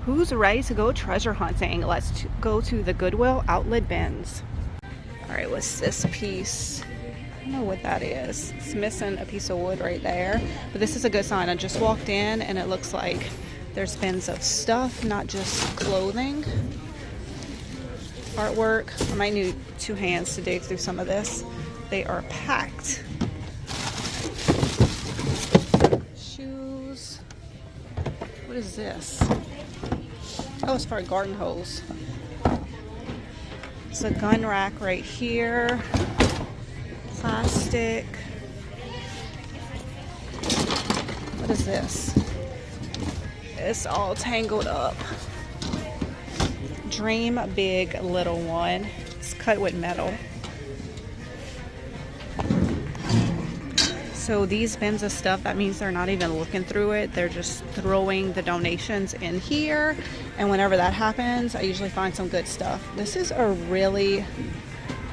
Who's ready to go treasure hunting? Let's go to the Goodwill Outlet Bins. All right, what's this piece? I don't know what that is. It's missing a piece of wood right there, but this is a good sign. I just walked in and it looks like there's bins of stuff, not just clothing. Artwork. I might need 2 hands to dig through some of this. They are packed. Shoes. What is this? Oh, it's for a garden hose. It's a gun rack right here. Plastic. What is this? It's all tangled up. Dream big little one. It's cut with metal. So these bins of stuff, that means they're not even looking through it. They're just throwing the donations in here. And whenever that happens, I usually find some good stuff. This is a really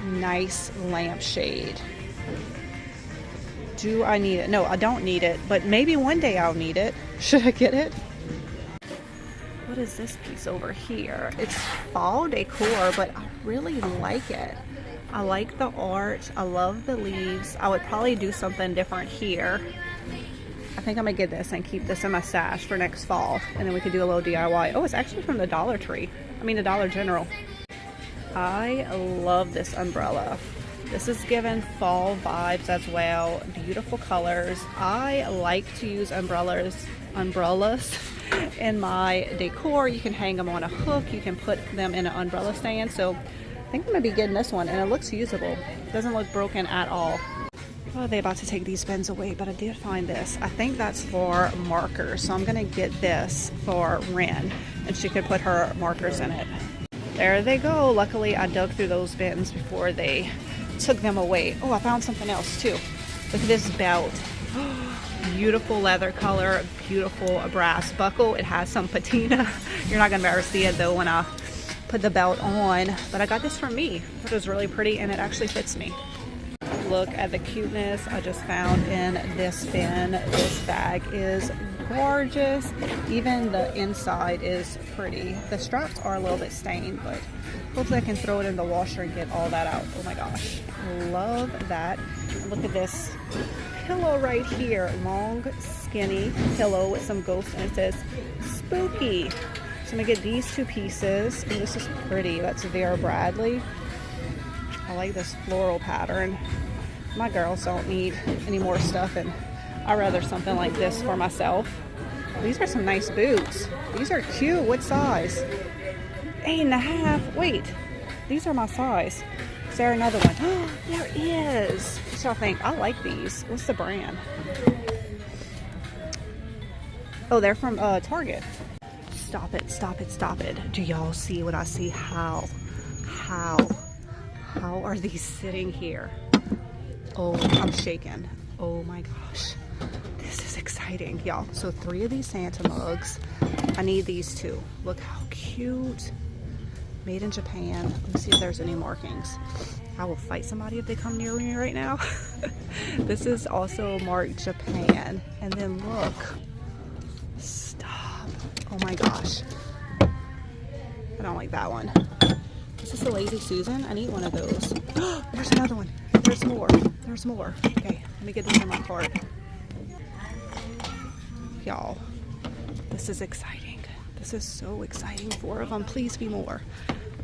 nice lampshade. Do I need it? No, I don't need it, but maybe one day I'll need it. Should I get it? What is this piece over here? It's fall decor, but I really like it. I like the art. I love the leaves. I would probably do something different here. I think I'm gonna get this and keep this in my stash for next fall, and then we could do a little DIY. Oh, it's actually from the Dollar Tree. I mean the Dollar General. I love this umbrella. This is giving fall vibes as well. Beautiful colors. I like to use umbrellas in my decor. You can hang them on a hook. You can put them in an umbrella stand. So I think I'm gonna be getting this one, and it looks usable. It doesn't look broken at all. Oh, they're about to take these bins away, but I did find this. I think that's for markers. So I'm gonna get this for Ren, and she could put her markers in it. There they go. Luckily, I dug through those bins before they took them away. Oh, I found something else too. Look at this belt. Beautiful leather color, beautiful brass buckle. It has some patina. You're not gonna be able to see it though when I put the belt on, but I got this for me. It was really pretty and it actually fits me. Look at the cuteness I just found in this bin. This bag is gorgeous. Even the inside is pretty. The straps are a little bit stained, but hopefully I can throw it in the washer and get all that out. Oh my gosh, love that. Look at this pillow right here. Long, skinny pillow with some ghosts, and it says spooky. So I'm gonna get these 2 pieces. And this is pretty. That's Vera Bradley. I like this floral pattern. My girls don't need any more stuff, and I'd rather something like this for myself. These are some nice boots. These are cute. What size? 8.5. Wait, these are my size. Is there another one? Oh, there is. What y'all think? I like these. What's the brand? Oh, they're from Target. Stop it, stop it, stop it. Do y'all see what I see? How are these sitting here? Oh, I'm shaking. Oh my gosh. This is exciting, y'all. So 3 of these Santa mugs. I need these 2. Look how cute. Made in Japan. Let me see if there's any markings. I will fight somebody if they come near me right now. This is also marked Japan. And then look. Stop. Oh my gosh. I don't like that one. Is this a Lazy Susan? I need one of those. There's another one. There's more. There's more. Okay, let me get this in my cart. Y'all, this is exciting. This is so exciting. 4 of them. Please be more.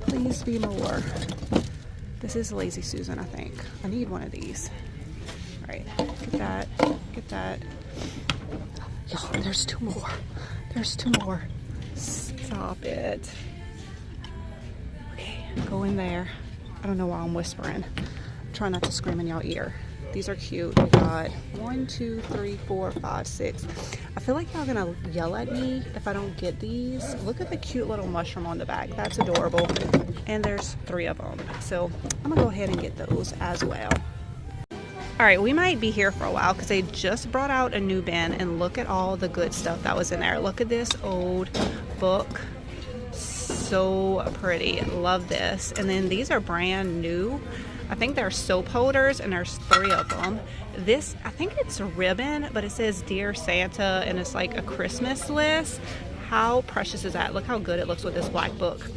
Please be more. This is Lazy Susan, I think. I need one of these. All right, get that. Get that. Y'all, there's 2 more. There's 2 more. Stop it. Okay, go in there. I don't know why I'm whispering. Try not to scream in y'all ear. These are cute. We got 1, 2, 3, 4, 5, 6. I feel like y'all gonna yell at me if I don't get these. Look at the cute little mushroom on the back. That's adorable. And there's 3 of them. So I'm gonna go ahead and get those as well. All right, we might be here for a while because they just brought out a new bin, and look at all the good stuff that was in there. Look at this old book. So pretty. Love this. And then these are brand new. I think they're soap holders, and there's 3 of them. This, I think it's a ribbon, but it says Dear Santa, and it's like a Christmas list. How precious is that? Look how good it looks with this black book.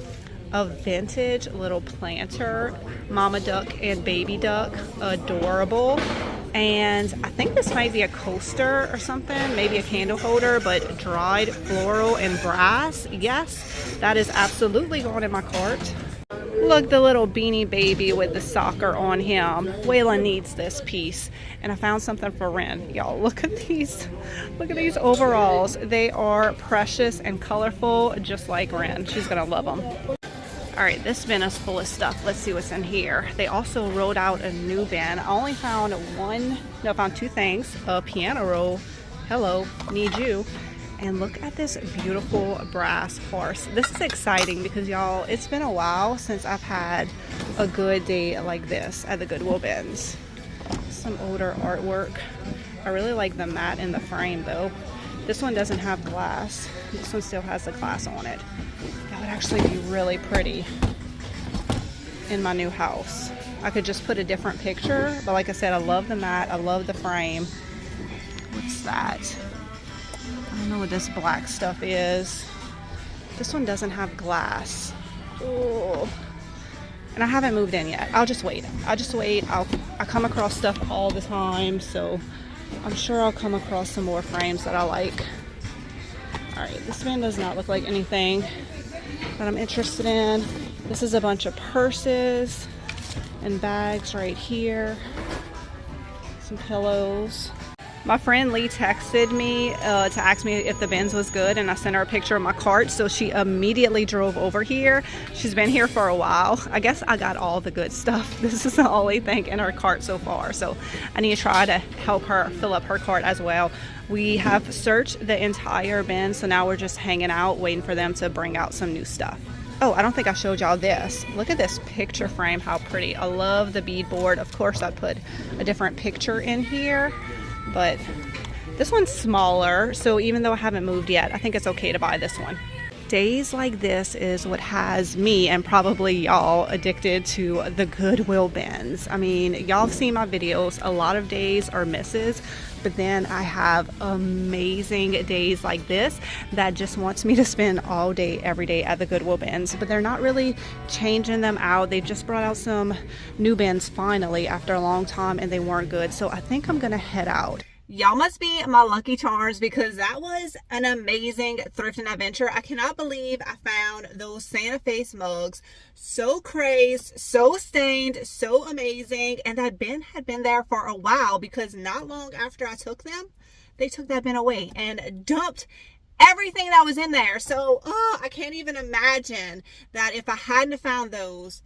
A vintage little planter, mama duck and baby duck, adorable. And I think this might be a coaster or something, maybe a candle holder, but dried floral and brass. Yes, that is absolutely going in my cart. Look, the little beanie baby with the soccer on him. Waylon needs this piece. And I found something for Ren. Y'all, look at these. Look at these overalls. They are precious and colorful, just like Ren. She's gonna love them. All right, this bin is full of stuff. Let's see what's in here. They also rolled out a new bin. I only found I found two things. A piano roll. Hello, need you. And look at this beautiful brass horse. This is exciting because, y'all, it's been a while since I've had a good day like this at the Goodwill Bins. Some older artwork. I really like the mat in the frame, though. This one doesn't have glass. This one still has the glass on it. That would actually be really pretty in my new house. I could just put a different picture, but like I said, I love the mat. I love the frame. What's that? I don't know what this black stuff is. This one doesn't have glass. Oh. And I haven't moved in yet. I'll just wait. I come across stuff all the time, so I'm sure I'll come across some more frames that I like. All right, this bin does not look like anything that I'm interested in. This is a bunch of purses and bags right here. Some pillows. My friend Lee texted me to ask me if the bins was good, and I sent her a picture of my cart, so she immediately drove over here. She's been here for a while. I guess I got all the good stuff. This is the only thing in her cart so far, so I need to try to help her fill up her cart as well. We have searched the entire bin, so now we're just hanging out waiting for them to bring out some new stuff. Oh, I don't think I showed y'all this. Look at this picture frame, how pretty. I love the beadboard. Of course, I put a different picture in here, but this one's smaller, so even though I haven't moved yet, I think it's okay to buy this one. Days like this is what has me, and probably y'all, addicted to the Goodwill Bins. I mean, y'all have seen my videos. A lot of days are misses, but then I have amazing days like this that just wants me to spend all day, every day at the Goodwill Bins. But they're not really changing them out. They just brought out some new bins finally after a long time, and they weren't good. So I think I'm gonna head out. Y'all must be my lucky charms, because that was an amazing thrifting adventure. I cannot believe I found those Santa face mugs. So crazed, so stained, so amazing. And that bin had been there for a while, because not long after I took them, they took that bin away and dumped everything that was in there. So I can't even imagine that if I hadn't found those,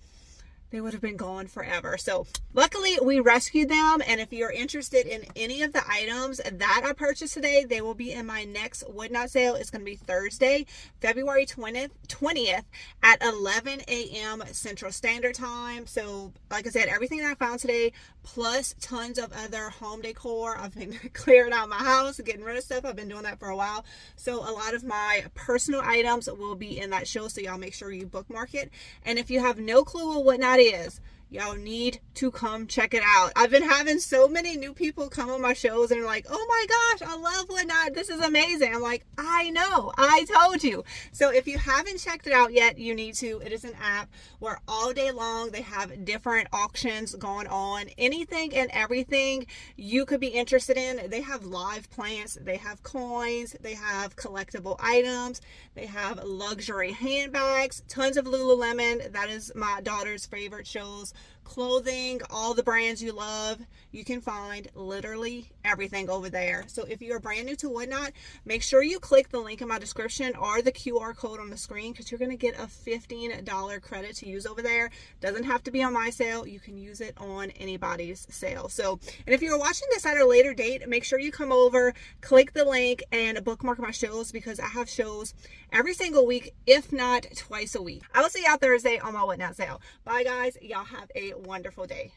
they would have been gone forever. So luckily we rescued them, and if you're interested in any of the items that I purchased today, they will be in my next Would Not sale. It's going to be Thursday, February 20th at 11 a.m. Central Standard Time. So like I said, everything that I found today, plus tons of other home decor. I've been clearing out my house, getting rid of stuff. I've been doing that for a while. So a lot of my personal items will be in that show, so y'all make sure you bookmark it. And if you have no clue what Would Not is, y'all need to come check it out. I've been having so many new people come on my shows and are like, oh my gosh, I love Would Not. This is amazing. I'm like, I know, I told you. So if you haven't checked it out yet, you need to. It is an app where all day long they have different auctions going on. Anything and everything you could be interested in. They have live plants, they have coins, they have collectible items, they have luxury handbags, tons of Lululemon. That is my daughter's favorite shows. Clothing, all the brands you love. You can find literally everything over there. So if you're brand new to Would Not, make sure you click the link in my description or the QR code on the screen, because you're going to get a $15 credit to use over there. Doesn't have to be on my sale. You can use it on anybody's sale. So, and if you're watching this at a later date, make sure you come over, click the link, and bookmark my shows, because I have shows every single week, if not twice a week. I will see y'all Thursday on my Would Not sale. Bye guys. Y'all have a wonderful day.